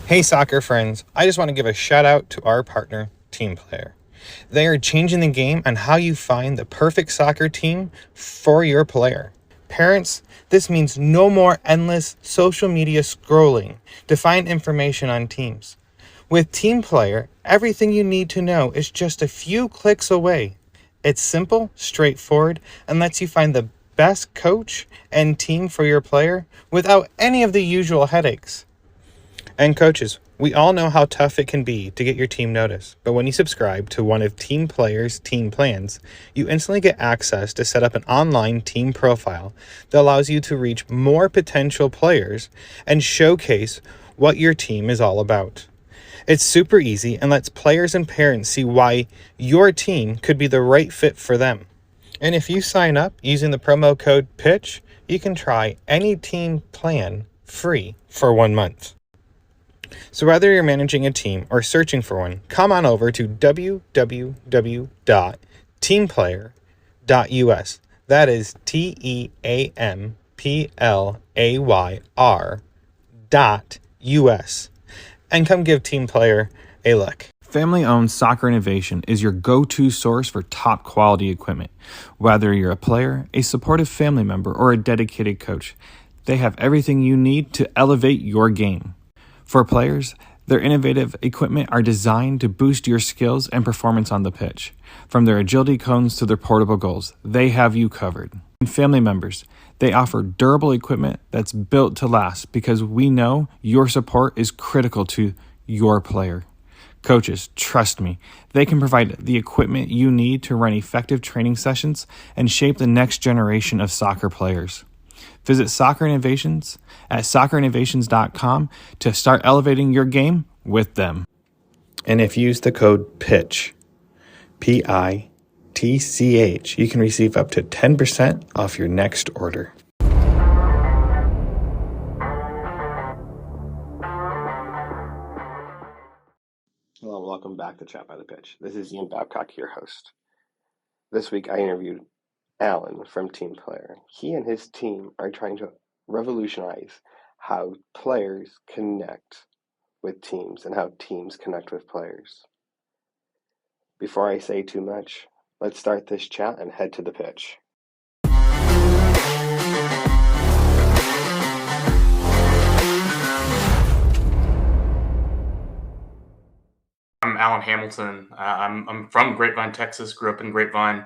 Hey soccer friends, I just want to give a shout out to our partner, TeamPlayr. They are changing the game on how you find the perfect soccer team for your player. Parents, this means no more endless social media scrolling to find information on teams. With TeamPlayr, everything you need to know is just a few clicks away. It's simple, straightforward, and lets you find the best coach and team for your player without any of the usual headaches. And coaches, we all know how tough it can be to get your team noticed, but when you subscribe to one of TeamPlayr's team plans, you instantly get access to set up an online team profile that allows you to reach more potential players and showcase what your team is all about. It's super easy and lets players and parents see why your team could be the right fit for them. And if you sign up using the promo code PITCH, you can try any team plan free for 1 month. So whether you're managing a team or searching for one, come on over to www.teamplayr.us. That is TeamPlayr.us. And come give TeamPlayr a look. Family-owned Soccer Innovation is your go-to source for top quality equipment. Whether you're a player, a supportive family member, or a dedicated coach, they have everything you need to elevate your game. For players, their innovative equipment are designed to boost your skills and performance on the pitch. From their agility cones to their portable goals, they have you covered. And family members, they offer durable equipment that's built to last because we know your support is critical to your player. Coaches, trust me, they can provide the equipment you need to run effective training sessions and shape the next generation of soccer players. Visit Soccer Innovations at soccerinnovations.com to start elevating your game with them. And if you use the code PITCH, PITCH, you can receive up to 10% off your next order. Hello, and welcome back to Chat by the Pitch. This is Ian Babcock, your host. This week I interviewed Allen from TeamPlayr. He and his team are trying to revolutionize how players connect with teams and how teams connect with players. Before I say too much, let's start this chat and head to the pitch. I'm Allen Hamilton. I'm from Grapevine, Texas. Grew up in Grapevine.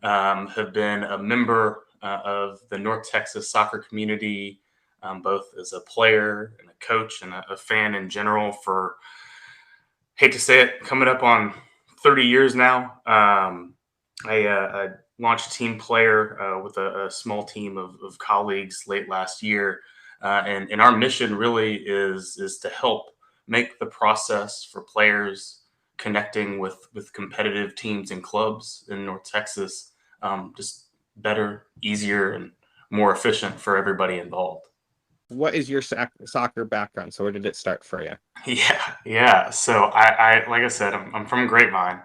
Have been a member of the North Texas soccer community, both as a player and a coach and a fan in general. For hate to say it, coming up on 30 years now. I launched TeamPlayr with a small team of colleagues late last year, and our mission really is to help make the process for players connecting with competitive teams and clubs in North Texas just better, easier, and more efficient for everybody involved. What is your soccer background? So where did it start for you? Yeah. So I like I said, I'm from Grapevine.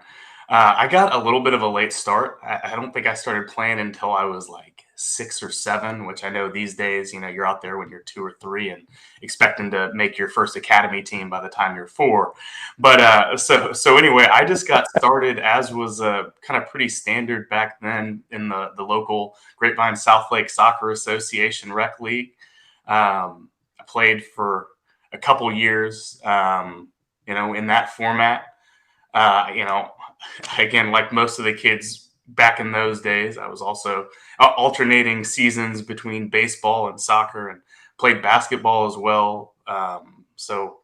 I got a little bit of a late start. I don't think I started playing until I was like 6 or 7, which I know these days, you're out there when you're 2 or 3 and expecting to make your first academy team by the time you're 4. But so anyway, I just got started as was kind of pretty standard back then in the local Grapevine South Lake Soccer Association Rec League. I played for a couple years, in that format. Again, like most of the kids back in those days, I was also alternating seasons between baseball and soccer and played basketball as well. So,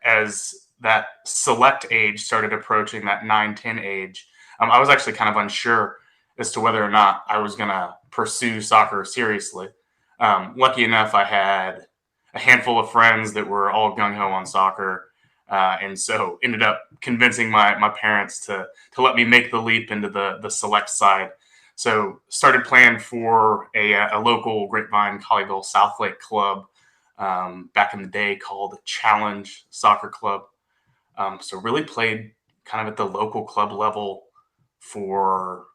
as that select age started approaching that 9, 10 age, I was actually kind of unsure as to whether or not I was going to pursue soccer seriously. Lucky enough, I had a handful of friends that were all gung-ho on soccer. And so ended up convincing my parents to let me make the leap into the select side. So started playing for a local Grapevine Colleyville South Lake club back in the day called Challenge Soccer Club. So really played kind of at the local club level for,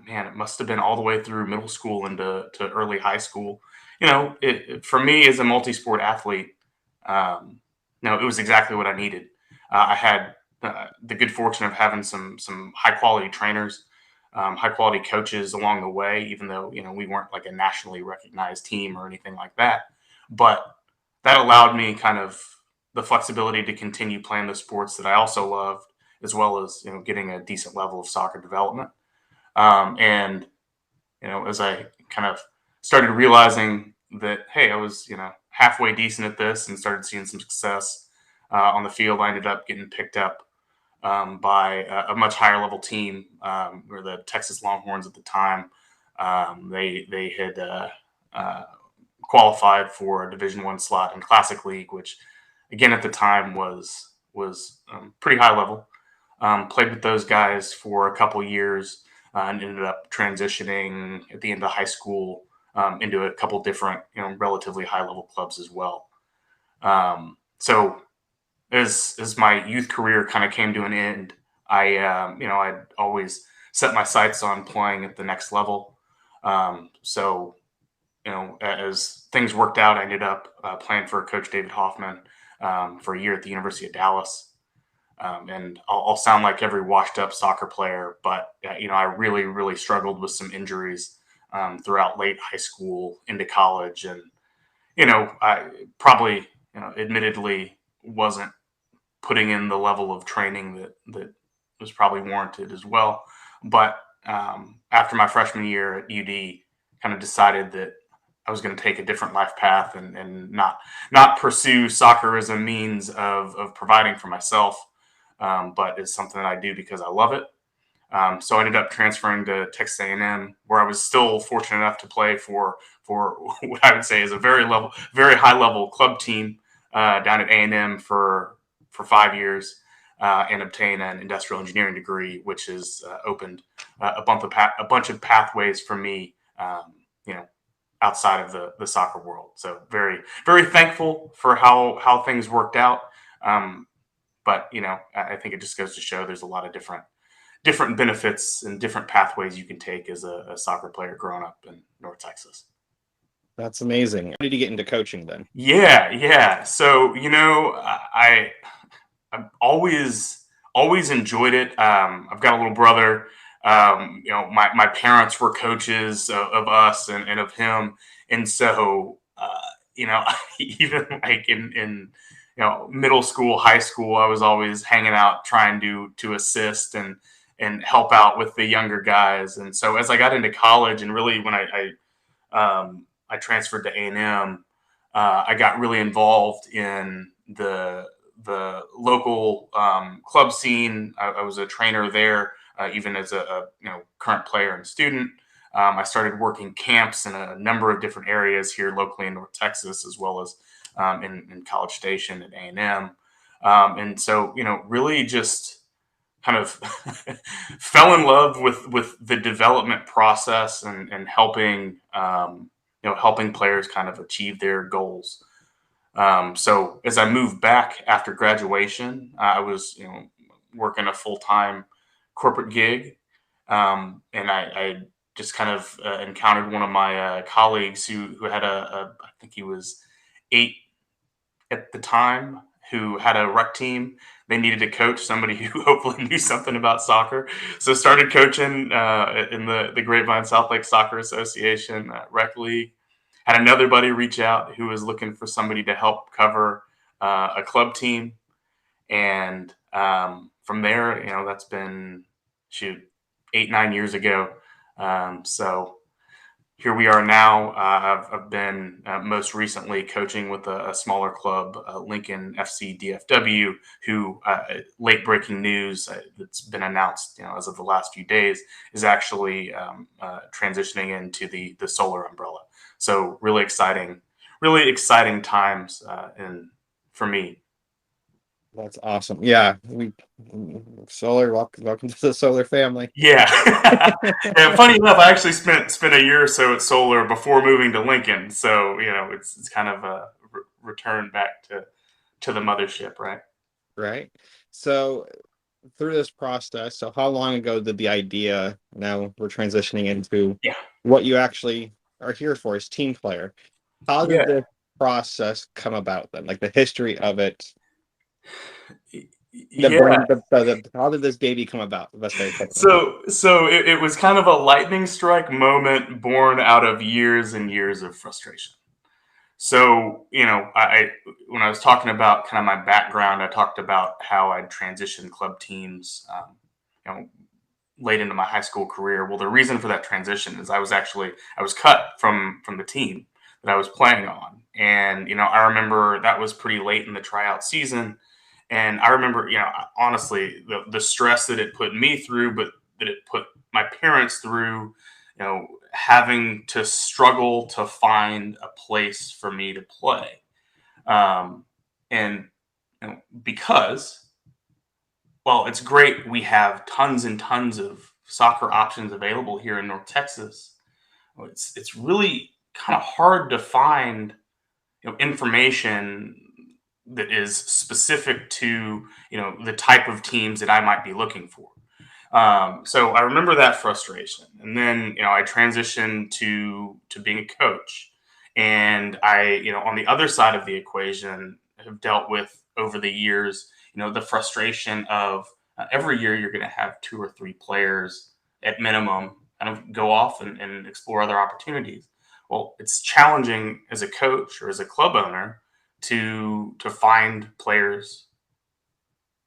it must have been all the way through middle school into early high school. For me as a multi-sport athlete, it was exactly what I needed. I had the good fortune of having some high quality trainers, high quality coaches along the way. Even though we weren't like a nationally recognized team or anything like that, but that allowed me kind of the flexibility to continue playing the sports that I also loved, as well as getting a decent level of soccer development. And as I kind of started realizing that, hey, I was, halfway decent at this and started seeing some success on the field, I ended up getting picked up by a much higher level team, or the Texas Longhorns at the time. They had qualified for a Division I slot in Classic League, which again at the time was pretty high level. Played with those guys for a couple years and ended up transitioning at the end of high school into a couple different, relatively high level clubs as well. So as my youth career kind of came to an end, I'd always set my sights on playing at the next level. So as things worked out, I ended up playing for Coach David Hoffman for a year at the University of Dallas. And I'll sound like every washed up soccer player, but I really, really struggled with some injuries throughout late high school into college, and I probably, admittedly, wasn't putting in the level of training that was probably warranted as well. But after my freshman year at UD, kind of decided that I was going to take a different life path and not pursue soccer as a means of providing for myself, but it's something that I do because I love it. So I ended up transferring to Texas A&M, where I was still fortunate enough to play for what I would say is a very high level club team down at A&M for 5 years, and obtain an industrial engineering degree, which has opened a bunch of pathways for me, outside of the soccer world. So very, very thankful for how things worked out. But I think it just goes to show there's a lot of different benefits and different pathways you can take as a soccer player growing up in North Texas. That's amazing. How did you get into coaching then? Yeah. So I've always enjoyed it. I've got a little brother. My parents were coaches of us and of him, and so even like in middle school, high school, I was always hanging out trying to assist and help out with the younger guys. And so as I got into college, and really when I transferred to A&M, I got really involved in the local club scene. I was a trainer there, even as a current player and student. I started working camps in a number of different areas here locally in North Texas, as well as in College Station at A&M. And so, really just kind of fell in love with the development process and helping helping players kind of achieve their goals. So as I moved back after graduation, I was working a full time corporate gig, and I just kind of encountered one of my colleagues who had I think he was 8 at the time, who had a rec team. They needed a coach, somebody who hopefully knew something about soccer. So started coaching in the Grapevine South Lake Soccer Association rec league. Had another buddy reach out who was looking for somebody to help cover a club team, and from there, that's been 8-9 years ago. So here we are now. I've been most recently coaching with a smaller club, Lincoln FC DFW, who late breaking news that's been announced, as of the last few days, is actually transitioning into the solar umbrella. So really exciting times for me. That's awesome. Yeah, solar. Welcome to the solar family. Yeah. And funny enough, I actually spent a year or so at Solar before moving to Lincoln. So, it's kind of a return back to the mothership, right? Right. So through this process, so how long ago did the idea, now we're transitioning into Yeah. what you actually are here for, is TeamPlayr. How Yeah. did this process come about then? Like the history of it, Yeah. How did this baby come about? The best way to put it. So it was kind of a lightning strike moment born out of years and years of frustration. So, I when I was talking about kind of my background, I talked about how I'd transitioned club teams, you know, late into my high school career. Well, the reason for that transition is I was cut from the team that I was playing on, and I remember that was pretty late in the tryout season, and I remember honestly the stress that it put me through, but that it put my parents through, having to struggle to find a place for me to play, and because well, it's great. We have tons and tons of soccer options available here in North Texas. Well, it's really kind of hard to find information that is specific to the type of teams that I might be looking for. So I remember that frustration, and then I transitioned to being a coach, and I on the other side of the equation have dealt with over the years the frustration of every year you're going to have two or three players at minimum kind of go off and explore other opportunities. Well, it's challenging as a coach or as a club owner to find players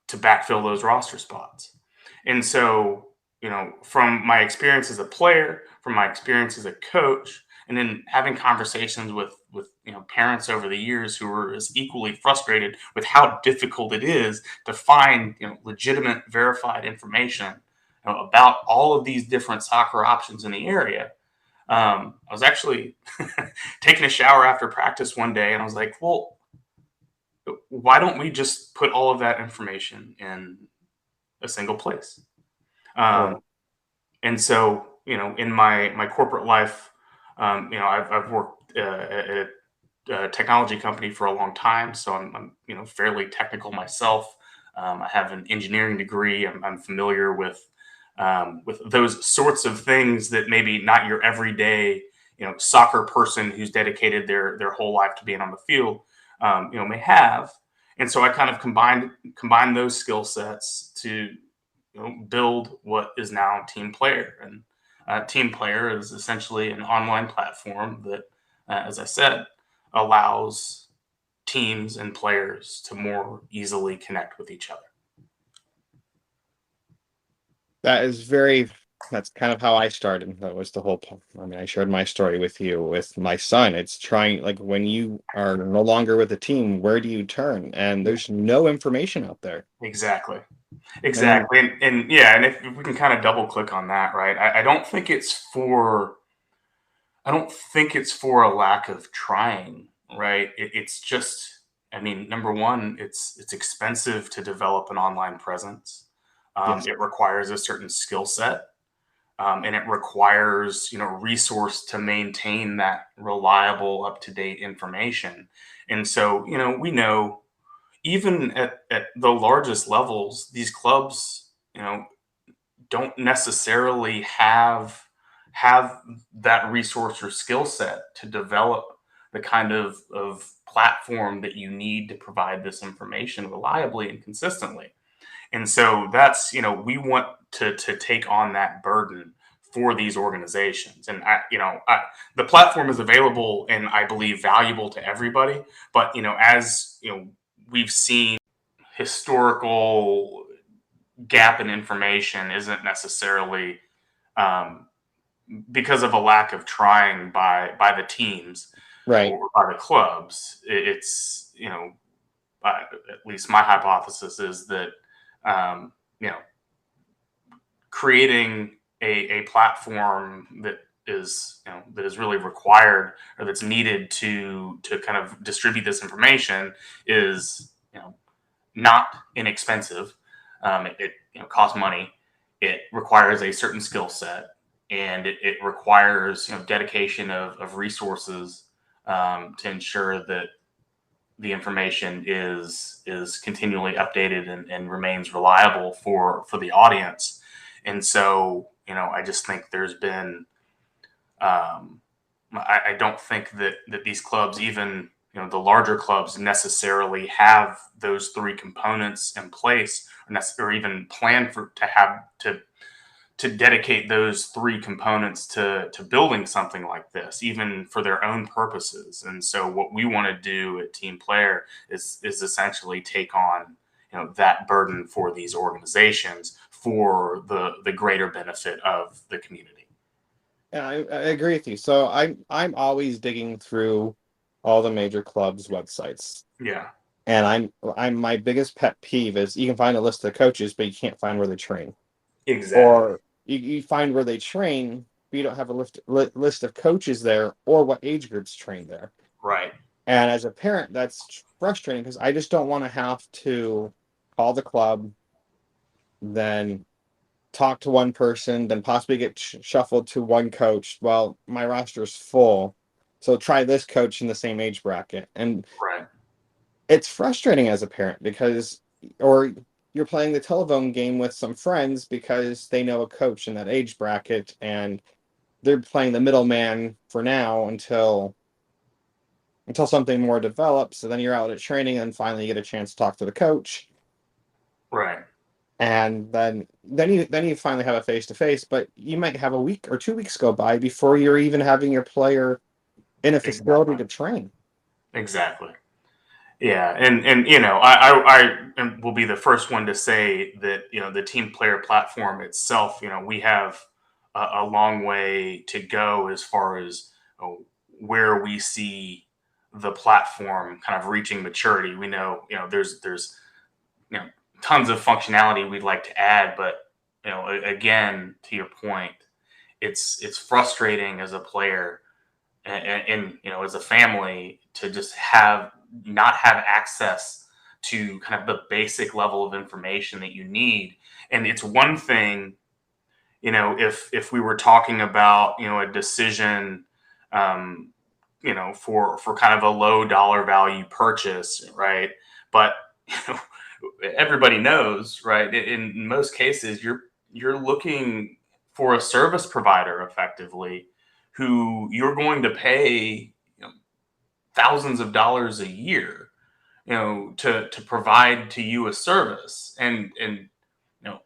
to backfill those roster spots. And so, from my experience as a player, from my experience as a coach, and then having conversations with parents over the years who were as equally frustrated with how difficult it is to find legitimate, verified information about all of these different soccer options in the area. I was actually taking a shower after practice one day, and I was like, "Well, why don't we just put all of that information in a single place?" Right. Um, and so, in my corporate life, I've worked at a technology company for a long time, so I'm fairly technical myself. I have an engineering degree. I'm familiar with those sorts of things that maybe not your everyday soccer person who's dedicated their whole life to being on the field may have. And so I kind of combine those skill sets to build what is now TeamPlayr. And TeamPlayr is essentially an online platform that, as I said, allows teams and players to more easily connect with each other. That's kind of how I started. That was the whole point. I mean, I shared my story with you with my son. It's trying, like, when you are no longer with a team, where do you turn? And there's no information out there. Exactly. I mean, Exactly. And yeah, and if we can kind of double click on that, right? I don't think it's for a lack of trying, right? It's just, I mean, number one, it's expensive to develop an online presence. yes, It requires a certain skill set, and it requires resource to maintain that reliable, up to date information. And so we know even at the largest levels, these clubs don't necessarily have that resource or skill set to develop the kind of platform that you need to provide this information reliably and consistently. And so that's we want to take on that burden for these organizations. And the platform is available and I believe valuable to everybody. But as we've seen, historical gap in information isn't necessarily um, because of a lack of trying by the teams right. or by the clubs. It's at least my hypothesis is that um, you know creating a platform that is really required or that's needed to kind of distribute this information is not inexpensive. It costs money. It requires a certain skill set, and it requires dedication of resources to ensure that the information is continually updated and remains reliable for the audience. And so I just think there's been I don't think that these clubs even the larger clubs necessarily have those three components in place, or even plan to dedicate those three components to building something like this, even for their own purposes. And so what we want to do at TeamPlayr is essentially take on that burden for these organizations for the greater benefit of the community. Yeah, I agree with you. So I'm always digging through all the major clubs' websites. Yeah, And I'm my biggest pet peeve is you can find a list of coaches, but you can't find where they train. exactly. Or you find where they train, but you don't have a list of coaches there or what age groups train there. Right. And as a parent, that's frustrating because I just don't want to have to call the club, then talk to one person, then possibly get shuffled to one coach. Well, my roster is full, so try this coach in the same age bracket. And Right. it's frustrating as a parent because, or you're playing the telephone game with some friends because they know a coach in that age bracket and they're playing the middleman for now until something more develops. So then you're out at training and finally you get a chance to talk to the coach. Right. And then you finally have a face to face, but you might have a week or 2 weeks go by before you're even having your player in a facility to train. Exactly. Yeah, and I will be the first one to say that the TeamPlayr platform itself, we have a long way to go as far as where we see the platform kind of reaching maturity. We know there's tons of functionality we'd like to add, but again, to your point, it's frustrating as a player and as a family to just not have access to kind of the basic level of information that you need. And it's one thing, if we were talking about a decision, for kind of a low dollar value purchase, right? But everybody knows, right? In most cases, you're looking for a service provider effectively who you're going to pay thousands of dollars a year, to provide to you a service. And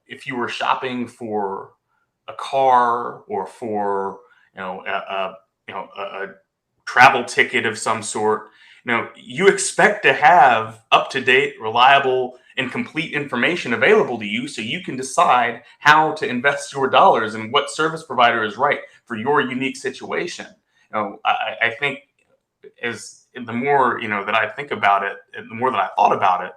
if you were shopping for a car or for a travel ticket of some sort, you expect to have up to date, reliable, and complete information available to you so you can decide how to invest your dollars and what service provider is right for your unique situation. I think as the more that I think about it, and the more that I thought about it,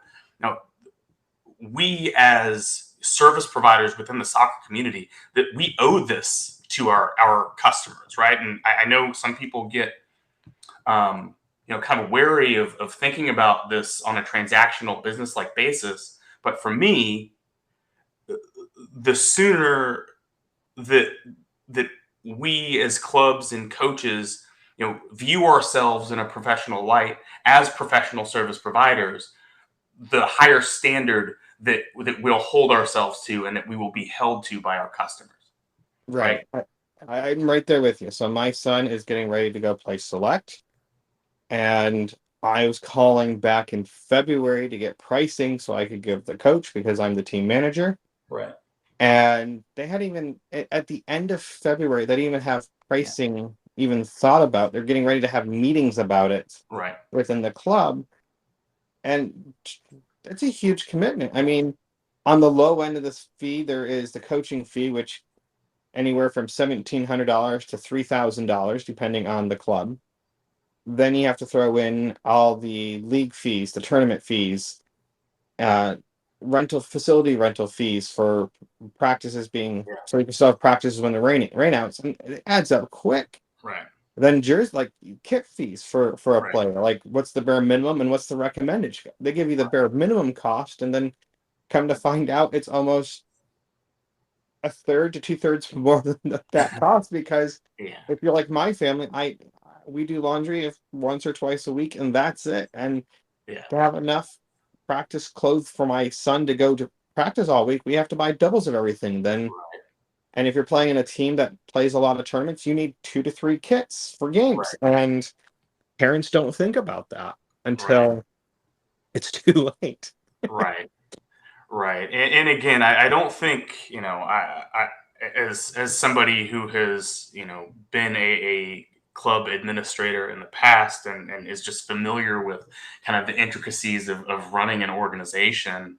we as service providers within the soccer community, that we owe this to our customers, right? And I know some people get kind of wary of thinking about this on a transactional business like basis. But for me, the sooner that we as clubs and coaches view ourselves in a professional light as professional service providers, the higher standard that we'll hold ourselves to and that we will be held to by our customers. Right. I'm right there with you. So my son is getting ready to go play select, and I was calling back in February to get pricing so I could give the coach because I'm the team manager. Right. And they hadn't even at the end of February, they didn't even have pricing even thought about. They're getting ready to have meetings about it Right. within the club. And it's a huge commitment. I mean, on the low end of this fee, there is the coaching fee, which anywhere from $1,700 to $3,000, depending on the club. Then you have to throw in all the league fees, the tournament fees, facility rental fees for practices so you can still have practices when the rainouts, and it adds up quick. Right. Then like kit fees for a Right. player, like what's the bare minimum and what's the recommended. They give you the bare minimum cost, and then come to find out it's almost a third to 2/3 more than that cost because if you're like my family, we do laundry once or twice a week and that's it. And to have enough practice clothes for my son to go to practice all week, we have to buy doubles of everything then. And if you're playing in a team that plays a lot of tournaments, you need 2 to 3 kits for games. And parents don't think about that. until it's too late. Right. Right. And again, I don't think, I as somebody who has, been a club administrator in the past and is just familiar with kind of the intricacies of running an organization,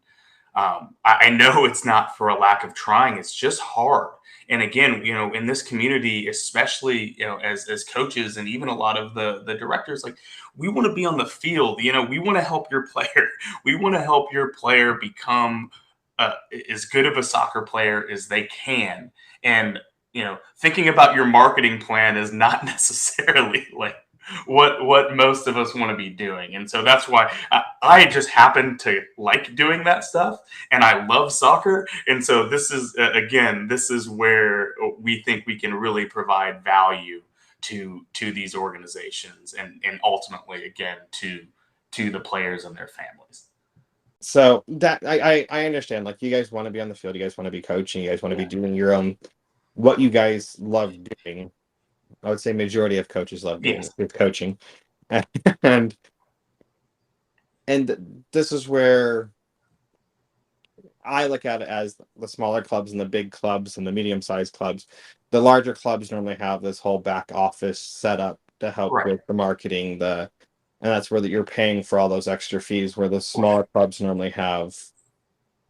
I know it's not for a lack of trying. It's just hard. And again, in this community, especially, as coaches and even a lot of the directors, like, we want to be on the field. We want to help your player. We want to help your player become as good of a soccer player as they can. And, thinking about your marketing plan is not necessarily like what most of us want to be doing. And so that's why I just happen to like doing that stuff, and I love soccer. And so this is again, this is where we think we can really provide value to these organizations, and ultimately, again, to the players and their families. So that I understand. Like, you guys want to be on the field, you guys want to be coaching, you guys want to be doing your own, what you guys love doing. I would say majority of coaches love doing Yes. with coaching, and this is where I look at it as the smaller clubs and the big clubs and the medium-sized clubs. The larger clubs normally have this whole back office set up to help Right. with the marketing, and that's where you're paying for all those extra fees, where the smaller clubs normally have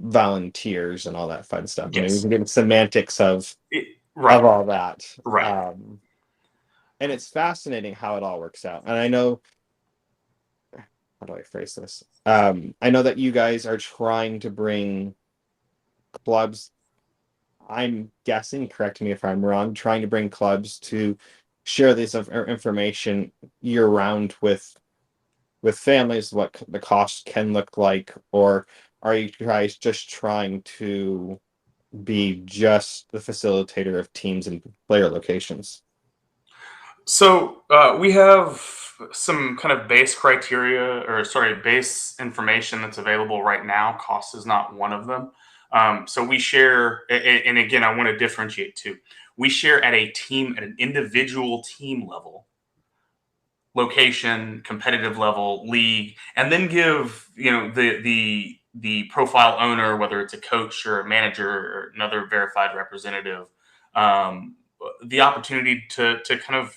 volunteers and all that fun stuff. I mean, we Yes. can get into semantics of Right. all that. Right. And it's fascinating how it all works out. And I know, how do I phrase this? I know that you guys are trying to bring clubs, I'm guessing, correct me if I'm wrong, trying to bring clubs to share this information year round with families, what the cost can look like, or are you guys just trying to be just the facilitator of teams and player locations? So we have some kind of base criteria, or sorry, base information that's available right now. Cost is not one of them. So we share, and again, I want to differentiate too. We share at an individual team level, location, competitive level, league, and then give the profile owner, whether it's a coach or a manager or another verified representative, um, the opportunity to kind of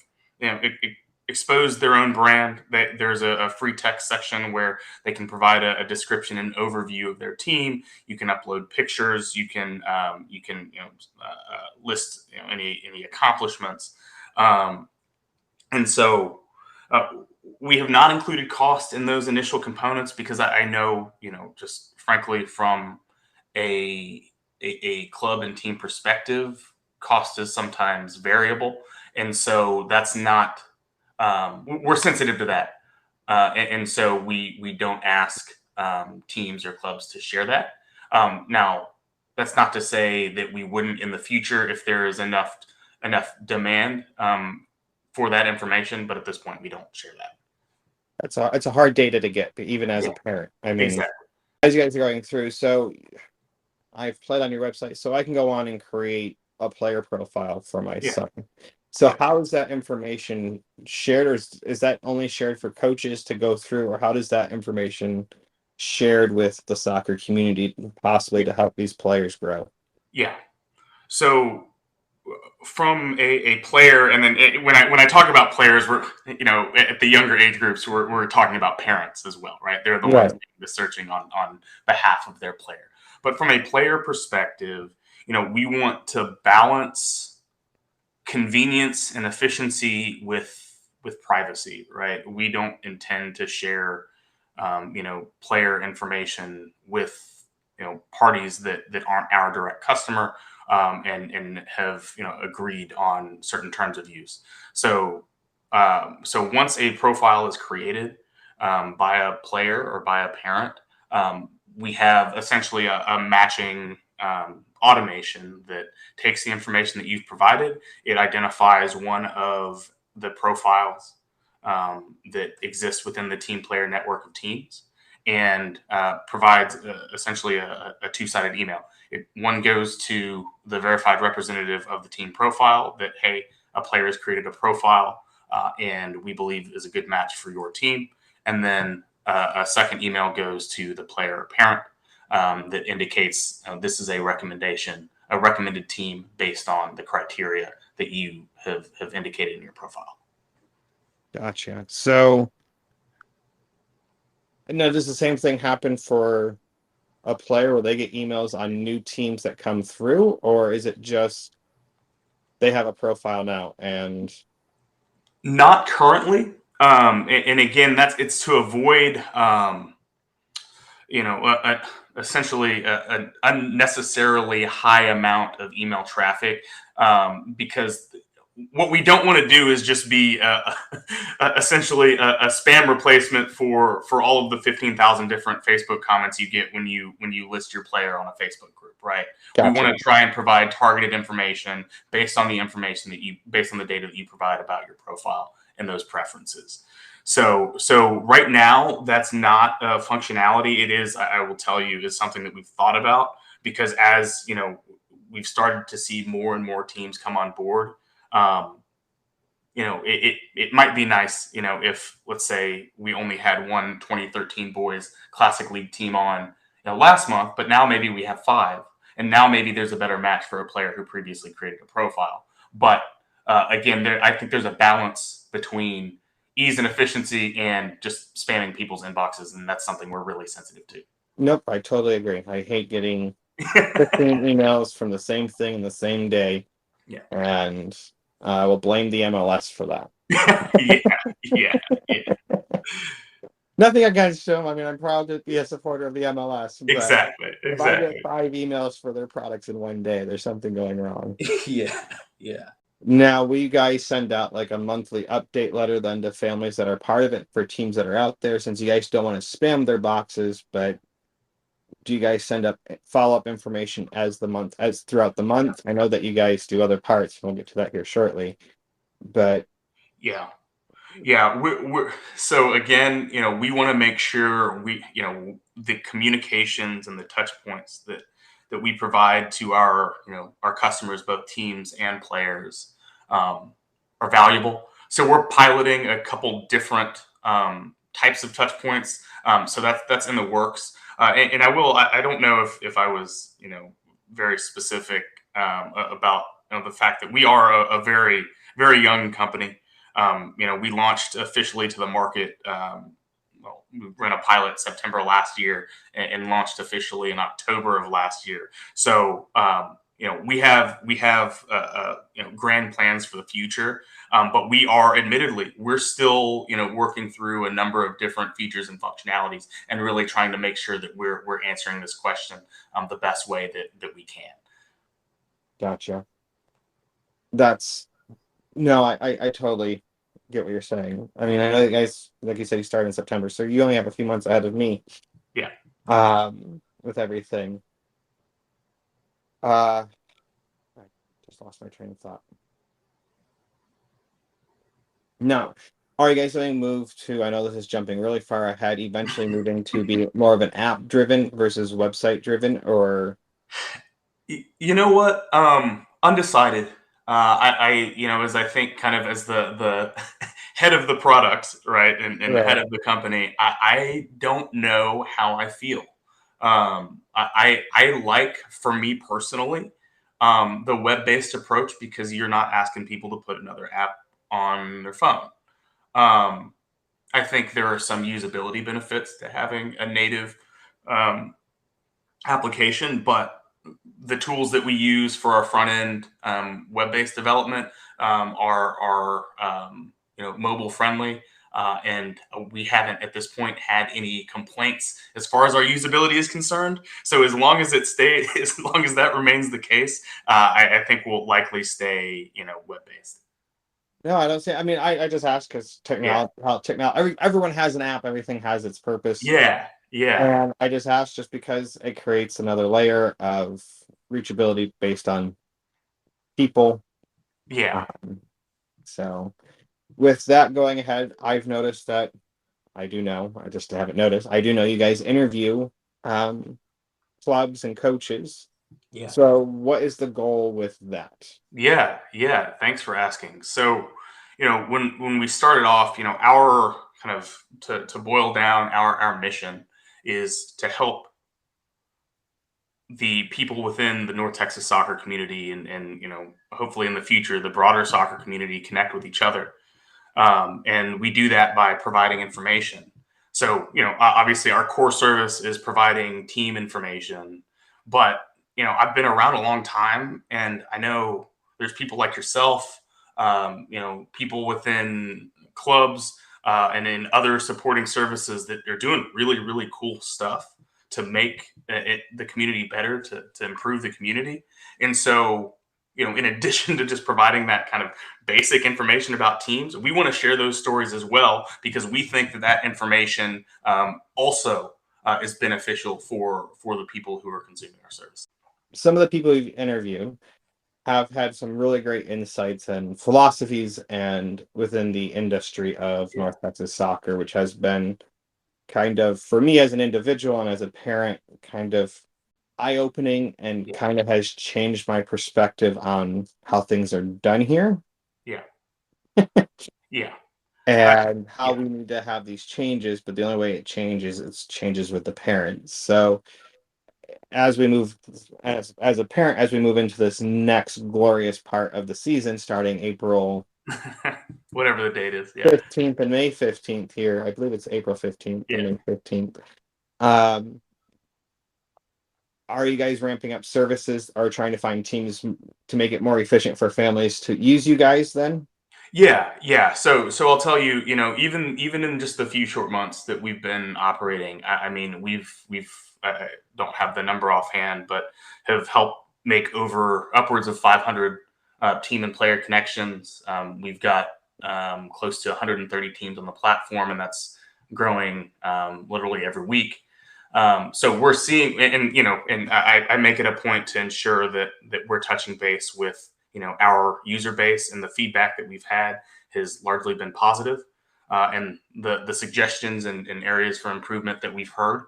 expose their own brand. There's a free text section where they can provide a description and overview of their team. You can upload pictures. You can list any accomplishments, and so uh, we have not included cost in those initial components because I know, just frankly, from a, a club and team perspective, cost is sometimes variable, and so that's not. We're sensitive to that, and so we don't ask teams or clubs to share that. Now, that's not to say that we wouldn't in the future if there is enough demand for that information, but at this point, we don't share that. It's a hard data to get, even as Yeah, a parent. I mean, exactly. as you guys are going through, so I've played on your website, so I can go on and create a player profile for my Yeah, son. So yeah. how is that information shared, or is that only shared for coaches to go through, or how does that information shared with the soccer community, possibly to help these players grow? Yeah. So from a player, and then when I talk about players, we're at the younger age groups, we're talking about parents as well, right? They're the ones Right. doing the searching on behalf of their player. But from a player perspective, we want to balance convenience and efficiency with privacy, right? We don't intend to share player information with parties that aren't our direct customer, and have agreed on certain terms of use. So once a profile is created by a player or by a parent, we have essentially a matching automation that takes the information that you've provided. It identifies one of the profiles that exists within the TeamPlayr network of teams, and provides essentially a two-sided email. One goes to the verified representative of the team profile that, hey, a player has created a profile and we believe is a good match for your team. And then a second email goes to the player or parent that indicates this is a recommended team based on the criteria that you have indicated in your profile. Gotcha. So now, does the same thing happen for a player where they get emails on new teams that come through, or is it just they have a profile now and Not currently. And again, it's to avoid, essentially an unnecessarily high amount of email traffic, because what we don't want to do is just be essentially a spam replacement for all of the 15,000 different Facebook comments you get when you list your player on a Facebook group, right? Gotcha. We want to try and provide targeted information based on the data that you provide about your profile and those preferences. So right now, that's not a functionality. It is, I will tell you, is something that we've thought about, because as we've started to see more and more teams come on board. It might be nice, if, let's say, we only had one 2013 boys Classic League team on last month, but now maybe we have 5, and now maybe there's a better match for a player who previously created a profile. But again, I think there's a balance between ease and efficiency and just spamming people's inboxes, and that's something we're really sensitive to. Nope, I totally agree. I hate getting 15 emails from the same thing in the same day. Yeah. And I will blame the MLS for that. yeah. Nothing against them. I mean, I'm proud to be a supporter of the MLS. But Exactly. if I get 5 emails for their products in one day, there's something going wrong. Yeah. Now, will you guys send out like a monthly update letter then to families that are part of it for teams that are out there, since you guys don't want to spam their boxes, but do you guys send up follow-up information as throughout the month? I know that you guys do other parts. We'll get to that here shortly, but yeah. We're so again, we want to make sure the communications and the touch points that we provide to our customers, both teams and players, are valuable. So we're piloting a couple different types of touch points. So that's in the works. And I don't know if I was, very specific about the fact that we are a very, very young company. We launched officially to the market. We ran a pilot September last year and launched officially in October of last year. So, we have grand plans for the future. But we are, admittedly, we're still, working through a number of different features and functionalities, and really trying to make sure that we're answering this question the best way that we can. Gotcha. I totally get what you're saying. I mean, I know you guys, like you said, you started in September, so you only have a few months ahead of me. Yeah. With everything. I just lost my train of thought. No. Are you guys going to move to, I know this is jumping really far ahead, eventually moving to be more of an app-driven versus website-driven, or? You know what? Undecided. As I think kind of as the head of the product, right, and Right. the head of the company, I don't know how I feel. I like, for me personally, the web-based approach, because you're not asking people to put another app on their phone. I think there are some usability benefits to having a native application, but the tools that we use for our front end web-based development are mobile friendly, and we haven't at this point had any complaints as far as our usability is concerned. So as long as as long as that remains the case, I think we'll likely stay web-based. No, I don't see. I mean, I just asked because everyone has an app. Everything has its purpose. Yeah. And I just asked just because it creates another layer of reachability based on people. Yeah. So with that going ahead, I've noticed that I just haven't noticed. I do know you guys interview clubs and coaches. Yeah. So what is the goal with that? Yeah. Thanks for asking. So, when we started off, our kind of to boil down, our mission is to help the people within the North Texas soccer community, and hopefully in the future the broader soccer community, connect with each other. And we do that by providing information. So, obviously our core service is providing team information, but, I've been around a long time, and I know there's people like yourself, people within clubs, and in other supporting services that are doing really, really cool stuff to make the community better, to improve the community. And so, in addition to just providing that kind of basic information about teams, we want to share those stories as well, because we think that information also is beneficial for the people who are consuming our service. Some of the people we've interviewed have had some really great insights and philosophies and within the industry of North Texas soccer, which has been kind of, for me as an individual and as a parent, kind of eye-opening, and kind of has changed my perspective on how things are done here. Yeah. Yeah. And how we need to have these changes, but the only way it changes with the parents. So as we move, as a parent, as we move into this next glorious part of the season, starting April Whatever the date is, 15th and May 15th here, I believe it's April 15th and May 15th. Are you guys ramping up services or trying to find teams to make it more efficient for families to use you guys then? Yeah. So I'll tell you, even in just the few short months that we've been operating, I mean, we've I don't have the number offhand, but have helped make upwards of 500 team and player connections. We've got close to 130 teams on the platform, and that's growing literally every week. So we're seeing, and I make it a point to ensure that we're touching base with our user base, and the feedback that we've had has largely been positive. And the suggestions and areas for improvement that we've heard,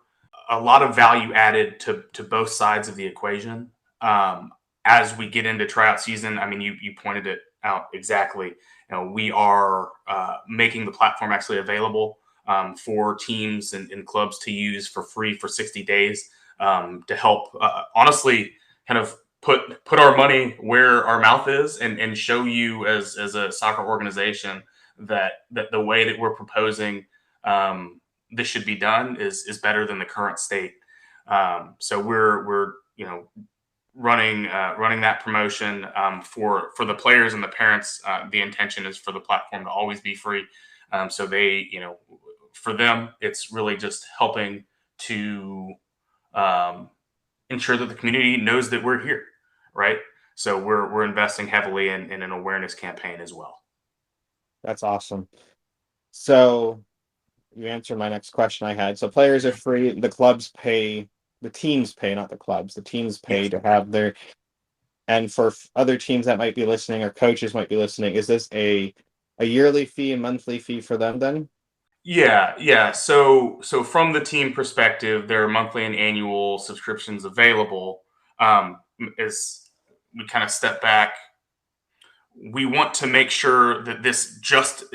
a lot of value added to both sides of the equation. As we get into tryout season, I mean, you pointed it out exactly. We are making the platform actually available for teams and clubs to use for free for 60 days, to help honestly kind of put our money where our mouth is, and show you as a soccer organization that the way that we're proposing this should be done is better than the current state. So we're running that promotion for the players and the parents. The intention is for the platform to always be free. So they, for them, it's really just helping to ensure that the community knows that we're here, right? So we're investing heavily in an awareness campaign as well. That's awesome. So you answered my next question I had. So players are free. The clubs pay. The teams pay, not the clubs. The teams pay to have their. And for other teams that might be listening, or coaches might be listening, is this a yearly fee, a monthly fee for them then? Yeah. So from the team perspective, there are monthly and annual subscriptions available. As we kind of step back, we want to make sure that this just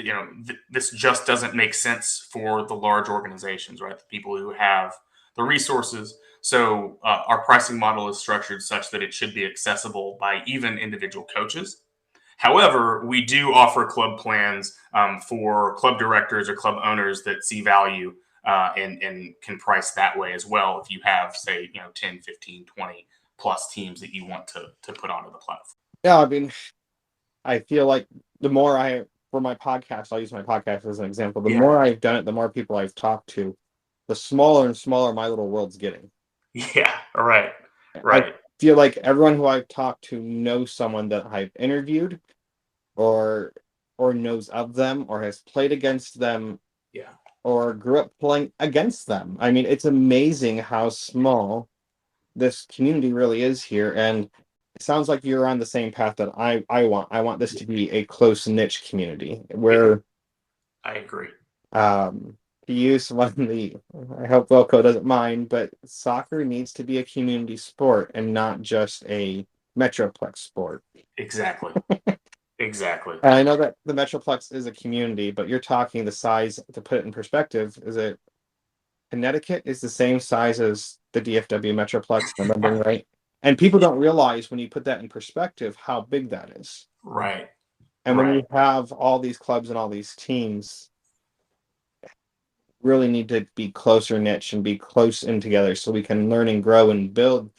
doesn't make sense for the large organizations, right? The people who have the resources. So our pricing model is structured such that it should be accessible by even individual coaches. However, we do offer club plans for club directors or club owners that see value and can price that way as well. If you have, say, 10, 15, 20 plus teams that you want to put onto the platform. Yeah, I mean, I feel like the more for my podcast, I'll use my podcast as an example. The more I've done it, the more people I've talked to, the smaller and smaller my little world's getting. Yeah, right. I feel like everyone who I've talked to knows someone that I've interviewed or knows of them or has played against them. Yeah. Or grew up playing against them. I mean, it's amazing how small this community really is here. And it sounds like you're on the same path that I want. I want this to be a close niche community where I agree. To use one of the, I hope Wilco doesn't mind, but soccer needs to be a community sport and not just a Metroplex sport. Exactly. Exactly. And I know that the Metroplex is a community, but you're talking the size, to put it in perspective, is it Connecticut is the same size as the DFW Metroplex, if I'm remembering right? And people don't realize when you put that in perspective how big that is. Right. And when Right. you have all these clubs and all these teams, really need to be closer niche and be close in together so we can learn and grow and build.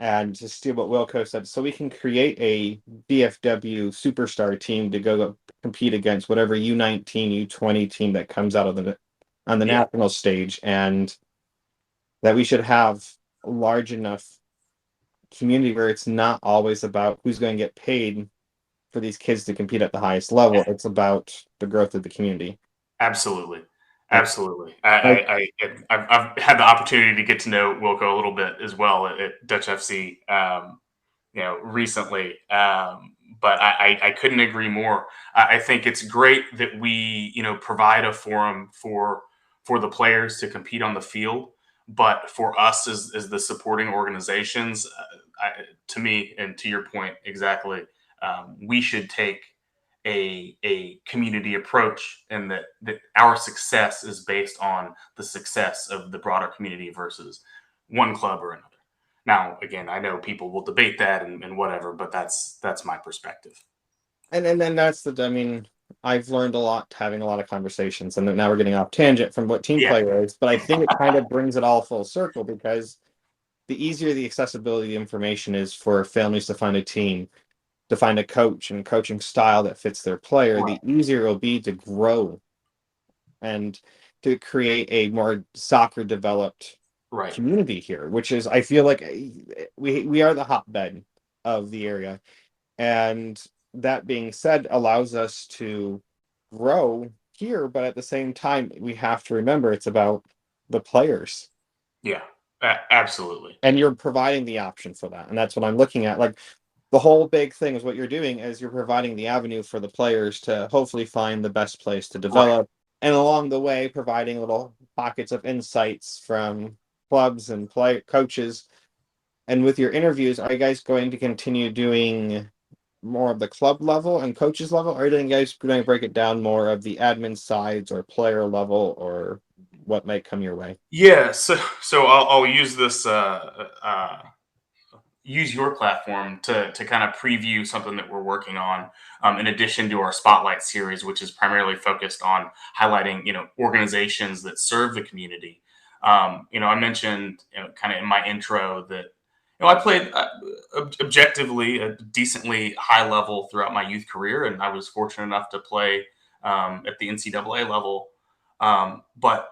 And to steal what Wilco said, so we can create a DFW superstar team to go compete against whatever U19, U20 team that comes out of on the Yeah. national stage, and that we should have a large enough community where it's not always about who's going to get paid for these kids to compete at the highest level. It's about the growth of the community. Absolutely. Like, Absolutely. like I've had the opportunity to get to know Wilco a little bit as well at Dutch FC, recently. But I couldn't agree more. I think it's great that we, provide a forum for the players to compete on the field. But for us as the supporting organizations, to me, and to your point exactly, we should take a community approach, and that our success is based on the success of the broader community versus one club or another. Now, again, I know people will debate that and whatever, but that's my perspective. and then I mean, I've learned a lot having a lot of conversations, and then now we're getting off tangent from what Yeah, TeamPlayr is, but I think it kind of brings it all full circle, because the easier the accessibility of the information is for families to find a team, to find a coach and coaching style that fits their player, right, the easier it'll be to grow and to create a more soccer developed right. community here, which is, I feel like, we are the hotbed of the area. And that being said, allows us to grow here, but at the same time, we have to remember it's about the players. Yeah, absolutely. And you're providing the option for that. And that's what I'm looking at. Like, the whole big thing is what you're doing is you're providing the avenue for the players to hopefully find the best place to Right. develop. And along the way, providing little pockets of insights from clubs and play coaches. And with your interviews, are you guys going to continue doing more of the club level and coaches level, or are you guys going to break it down more of the admin sides or player level, or what might come your way? Yeah. So I'll use this. Use your platform to kind of preview something that we're working on, in addition to our spotlight series, which is primarily focused on highlighting organizations that serve the community. I mentioned, kind of in my intro, that I played, objectively a decently high level throughout my youth career, and I was fortunate enough to play, at the NCAA level. But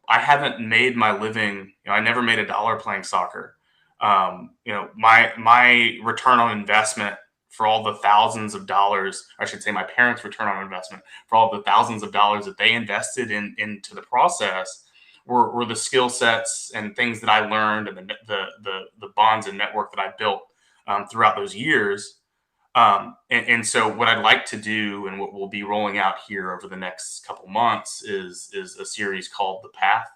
I haven't made my living. I never made a dollar playing soccer. My return on investment for all the thousands of dollars, I should say my parents' return on investment for all the thousands of dollars that they invested into the process, were the skill sets and things that I learned, and the bonds and network that I built, throughout those years. And so what I'd like to do, and what we'll be rolling out here over the next couple months, is a series called The Path,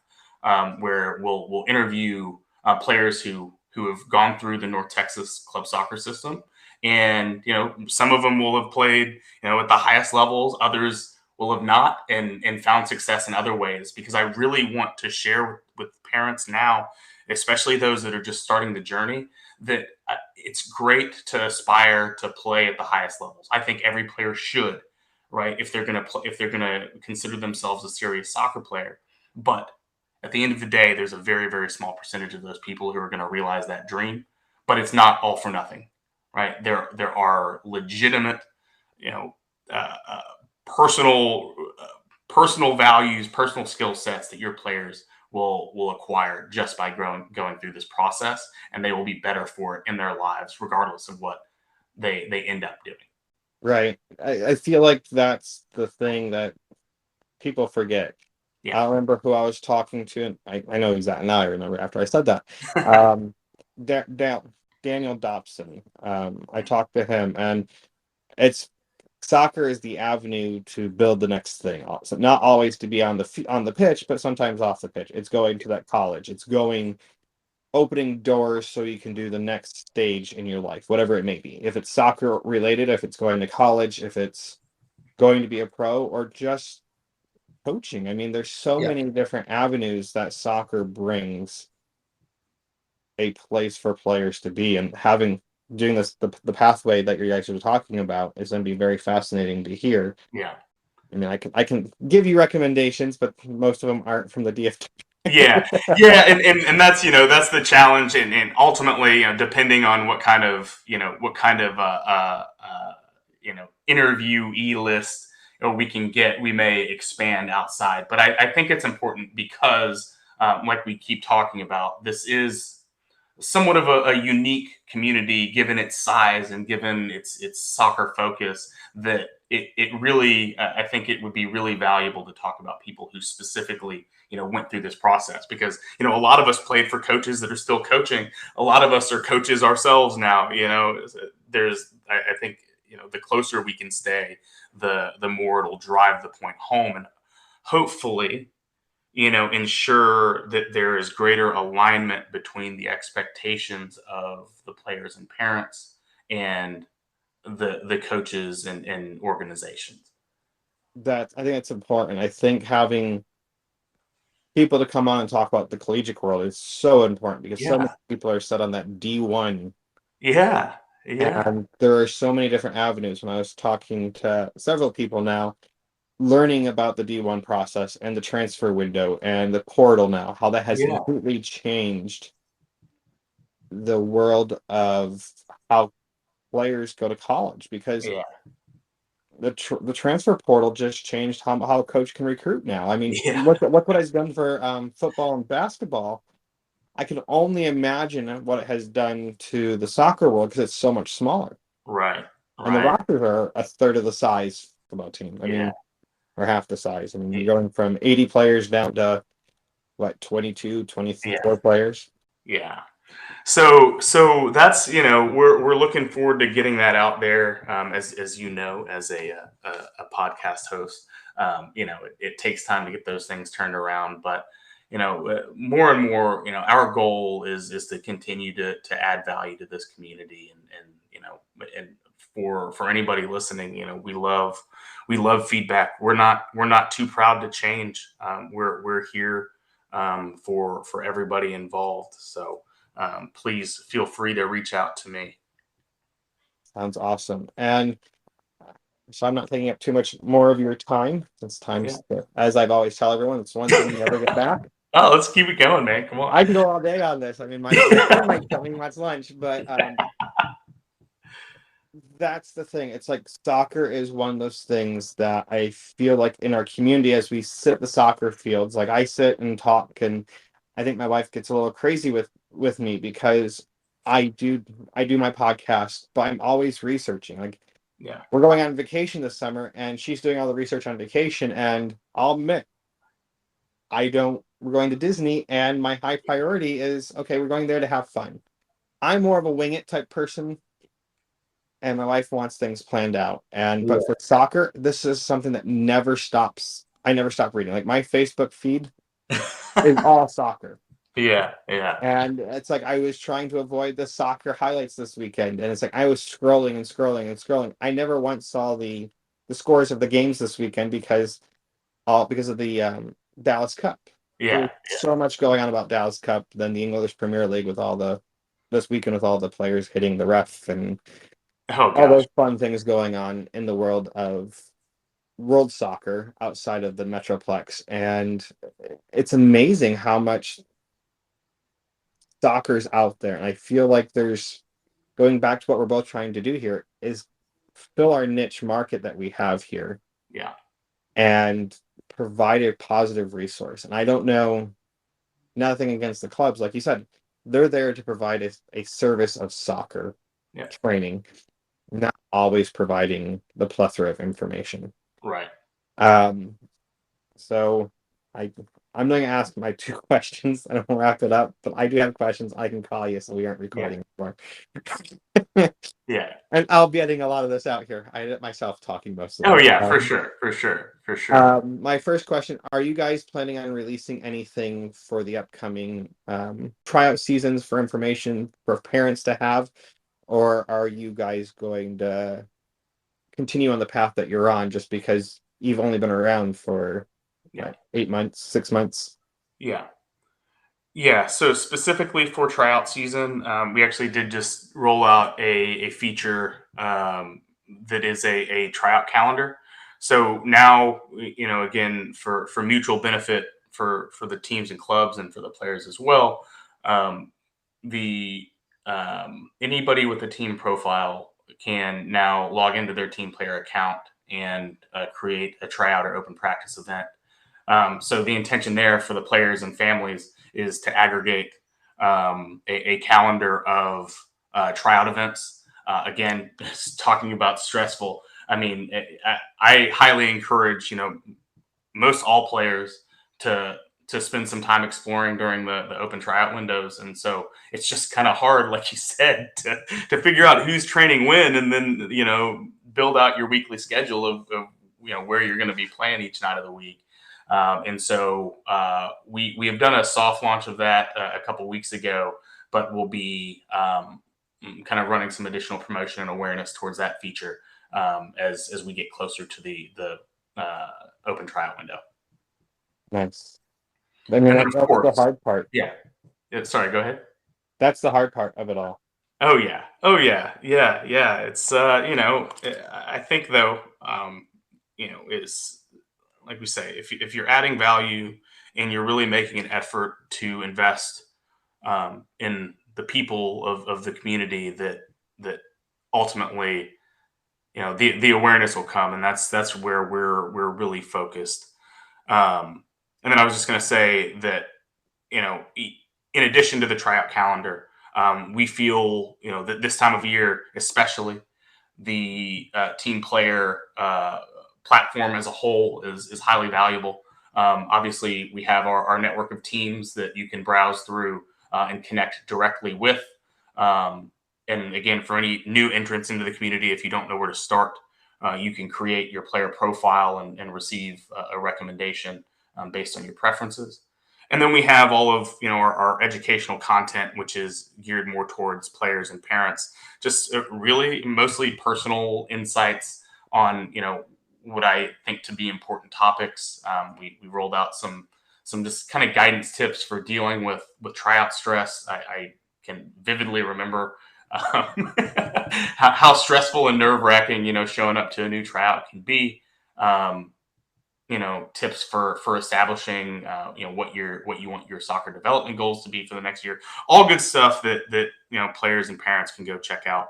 where we'll interview, players who have gone through the North Texas club soccer system. And some of them will have played at the highest levels, others will have not, and found success in other ways, because I really want to share with parents now, especially those that are just starting the journey, that it's great to aspire to play at the highest levels. I think every player should, right? If they're going to play, if they're going to consider themselves a serious soccer player. But at the end of the day, there's a very, very small percentage of those people who are going to realize that dream. But it's not all for nothing, right? There are legitimate, you know, uh, uh, personal personal values, personal skill sets that your players will acquire just by going through this process, and they will be better for it in their lives, regardless of what they end up doing. Right. I feel like that's the thing that people forget. I Yeah. don't remember who I was talking to, and I know exactly now. I remember after I said that. Um, da- da- Daniel Dobson. I talked to him, and it's soccer is the avenue to build the next thing. Also, not always to be on the pitch, but sometimes off the pitch. It's going to that college. It's going opening doors so you can do the next stage in your life, whatever it may be. If it's soccer related, if it's going to college, if it's going to be a pro, or just coaching. I mean, there's so Yeah. many different avenues that soccer brings a place for players to be, and doing this the pathway that you guys were talking about is going to be very fascinating to hear. Yeah. I mean, I can give you recommendations, but most of them aren't from the DFT. Yeah, yeah, and that's that's the challenge, and ultimately, depending on what kind of interviewee list we can get, we may expand outside. But I think it's important because, like we keep talking about, this is somewhat of a unique community given its size and given its soccer focus, that it really, I think it would be really valuable to talk about people who specifically went through this process, because a lot of us played for coaches that are still coaching. A lot of us are coaches ourselves now. There's I think the closer we can stay, the more it'll drive the point home, and hopefully ensure that there is greater alignment between the expectations of the players and parents and the coaches and organizations. I think that's important. I think having people to come on and talk about the collegiate world is so important, because so many Yeah, people are set on that D1, yeah, yeah, and there are so many different avenues. When I was talking to several people now, learning about the D1 process and the transfer window and the portal now, how that has yeah, completely changed the world of how players go to college, because yeah, the transfer portal just changed how a coach can recruit now. I mean, yeah, look what it's done for football and basketball. I can only imagine what it has done to the soccer world, because it's so much smaller, right, and the right, rosters are a third of the size of football team. I yeah, mean, or half the size. I mean, yeah, you're going from 80 players down to what, 22, yeah, 24 players. yeah. So that's we're looking forward to getting that out there. As as a podcast host, it takes time to get those things turned around, but more and more, our goal is to continue to add value to this community, and for anybody listening, we love feedback. We're not too proud to change. We're here for everybody involved. So please feel free to reach out to me. Sounds awesome. And so I'm not taking up too much more of your time. It's Yeah. times, as I've always tell everyone, it's one thing you never get back. Oh, let's keep it going, man. Come on. I can go all day on this. I mean, my son might tell me what's lunch, but that's the thing. It's like soccer is one of those things that I feel like in our community, as we sit at the soccer fields, like I sit and talk, and I think my wife gets a little crazy with me, because I do I do my podcast, but I'm always researching. Like, Yeah. we're going on vacation this summer, and she's doing all the research on vacation, and I'll admit, we're going to Disney, and my high priority is, okay, we're going there to have fun. I'm more of a wing it type person, and my wife wants things planned out. But for soccer, this is something that never stops. I never stop reading. Like, my Facebook feed is all soccer. Yeah. Yeah. And it's like I was trying to avoid the soccer highlights this weekend, and it's like I was scrolling and scrolling and scrolling. I never once saw the scores of the games this weekend, because of the Dallas Cup. There was Yeah. so much going on about Dallas Cup, then the English Premier League with all the this weekend with all the players hitting the ref, and Oh all gosh. those fun things going on in the world of world soccer outside of the Metroplex. And it's amazing how much soccer's out there. And I feel like there's, going back to what we're both trying to do here, is fill our niche market that we have here, Yeah. and provide a positive resource. And I don't know, nothing against the clubs, like you said, they're there to provide a service of soccer Yeah. training, not always providing the plethora of information. Right. Um, so I I'm going to ask my 2 questions and we'll wrap it up. But I do have questions. I can call you so we aren't recording anymore. Yeah. And I'll be editing a lot of this out here. I edit myself talking most of Oh it. yeah, for sure. My first question, are you guys planning on releasing anything for the upcoming tryout seasons for information for parents to have? Or are you guys going to continue on the path that you're on just because you've only been around for Yeah. 8 months, 6 months? Yeah. Yeah, so specifically for tryout season, we actually did just roll out a feature that is a tryout calendar. So now, again, for mutual benefit for the teams and clubs and for the players as well, um, the anybody with a team profile can now log into their TeamPlayr account and create a tryout or open practice event. So the intention there for the players and families is to aggregate a calendar of tryout events. Again, talking about stressful. I mean, I highly encourage most all players to spend some time exploring during the open tryout windows, and so it's just kind of hard, like you said, to figure out who's training when, and then build out your weekly schedule of where you're going to be playing each night of the week. And so we have done a soft launch of that a couple weeks ago, but we'll be kind of running some additional promotion and awareness towards that feature as we get closer to the open trial window. Nice. I mean, that's the hard part. Yeah. Sorry, go ahead. That's the hard part of it all. Oh yeah. It's I think though, is like we say, if you're adding value and you're really making an effort to invest in the people of the community, that ultimately, the awareness will come, and that's where we're really focused. And then I was just going to say that, in addition to the tryout calendar, we feel that this time of year, especially, the TeamPlayr platform as a whole is highly valuable. Obviously, we have our network of teams that you can browse through and connect directly with. And again, for any new entrants into the community, if you don't know where to start, you can create your player profile and receive a recommendation based on your preferences. And then we have all of our educational content, which is geared more towards players and parents. Just really mostly personal insights on what I think to be important topics. We rolled out some just kind of guidance tips for dealing with tryout stress. I can vividly remember how stressful and nerve wracking showing up to a new tryout can be. Tips for establishing what you want your soccer development goals to be for the next year. All good stuff that players and parents can go check out,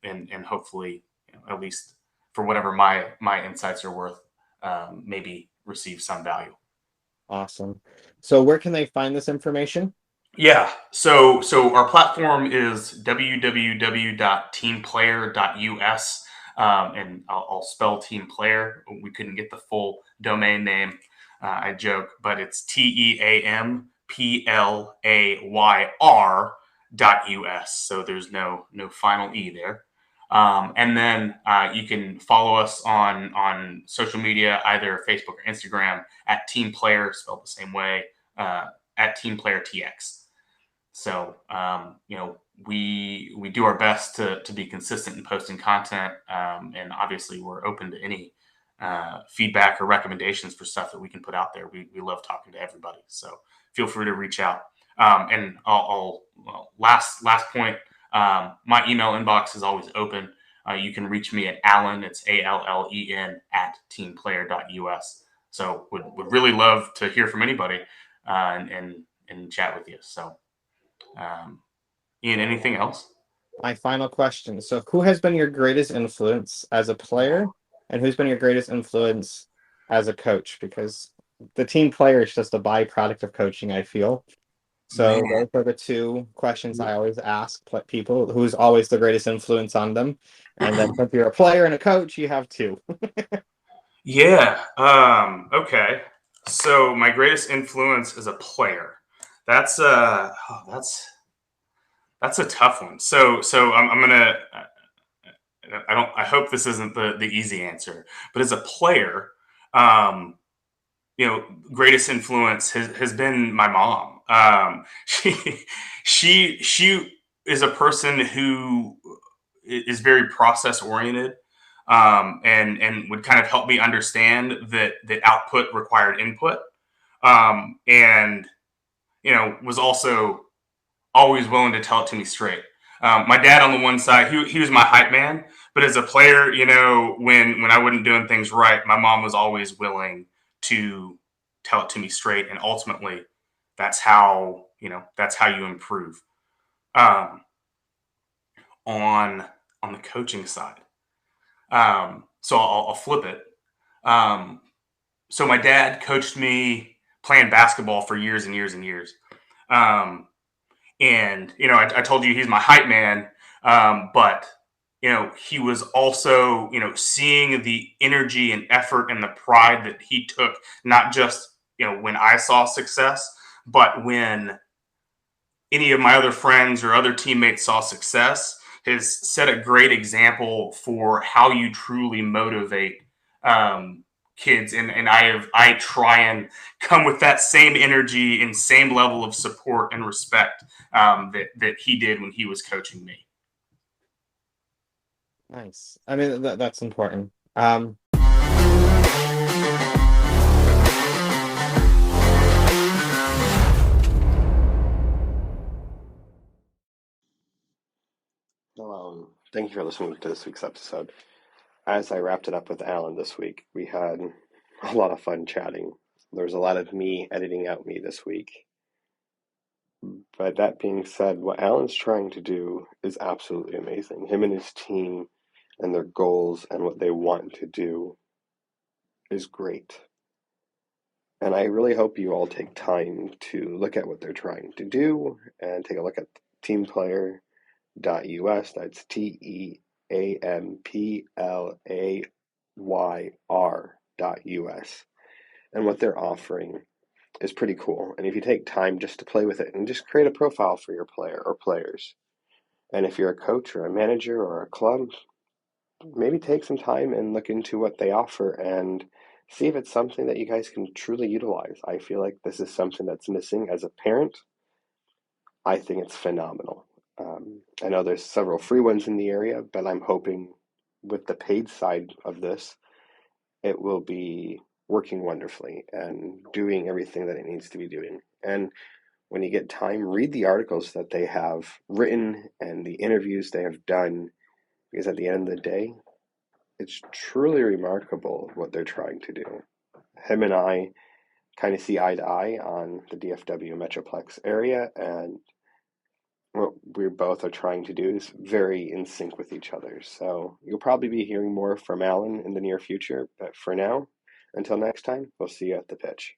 and hopefully at least for whatever my insights are worth, maybe receive some value. Awesome. So where can they find this information? Yeah. So our platform is www.teamplayr.us. And I'll spell TeamPlayr. We couldn't get the full domain name. I joke, but it's TeamPlayr.us. So there's no final E there. And then you can follow us on social media, either Facebook or Instagram, at TeamPlayr, spelled the same way, at TeamPlayrTX. So, we do our best to be consistent in posting content. And obviously we're open to any feedback or recommendations for stuff that we can put out there. We love talking to everybody. So feel free to reach out. And last point, my email inbox is always open. You can reach me at Allen, it's ALLEN, at teamplayr.us. So would really love to hear from anybody and chat with you. So, Ian, anything else? My final question. So who has been your greatest influence as a player, and who's been your greatest influence as a coach? Because the team player is just a byproduct of coaching, I feel. So those are the 2 questions I always ask people. Who's always the greatest influence on them? And then if you're a player and a coach, you have 2. Yeah. Okay. So my greatest influence as a player. That's that's a tough one. So I'm gonna. I hope this isn't the easy answer, but as a player, um, greatest influence has been my mom. She is a person who is very process oriented, and would kind of help me understand that output required input, and was also always willing to tell it to me straight. My dad on the one side, he was my hype man, but as a player, when I wasn't doing things right, my mom was always willing to tell it to me straight, and ultimately, that's how you improve. Um, on on the coaching side, so I'll flip it. Um, so my dad coached me playing basketball for years and years and years. Um, And I told you he's my hype man, but he was also seeing the energy and effort and the pride that he took, not just when I saw success, but when any of my other friends or other teammates saw success. Has set a great example for how you truly motivate kids, and I try and come with that same energy and same level of support and respect that he did when he was coaching me. Nice. I mean, that's important. Thank you for listening to this week's episode. As I wrapped it up with Alan this week, we had a lot of fun chatting. There was a lot of me editing out me this week. But that being said, what Alan's trying to do is absolutely amazing. Him and his team and their goals and what they want to do is great. And I really hope you all take time to look at what they're trying to do and take a look at TeamPlayr.us. That's TeamPlayr.us. And what they're offering is pretty cool. And if you take time just to play with it and just create a profile for your player or players, and if you're a coach or a manager or a club, maybe take some time and look into what they offer and see if it's something that you guys can truly utilize. I feel like this is something that's missing as a parent. I think it's phenomenal. I know there's several free ones in the area, but I'm hoping with the paid side of this, it will be working wonderfully and doing everything that it needs to be doing. And when you get time, read the articles that they have written and the interviews they have done, because at the end of the day, it's truly remarkable what they're trying to do. Him and I kind of see eye to eye on the DFW Metroplex area, and what we both are trying to do is very in sync with each other. So you'll probably be hearing more from Alan in the near future, but for now, until next time, we'll see you at the pitch.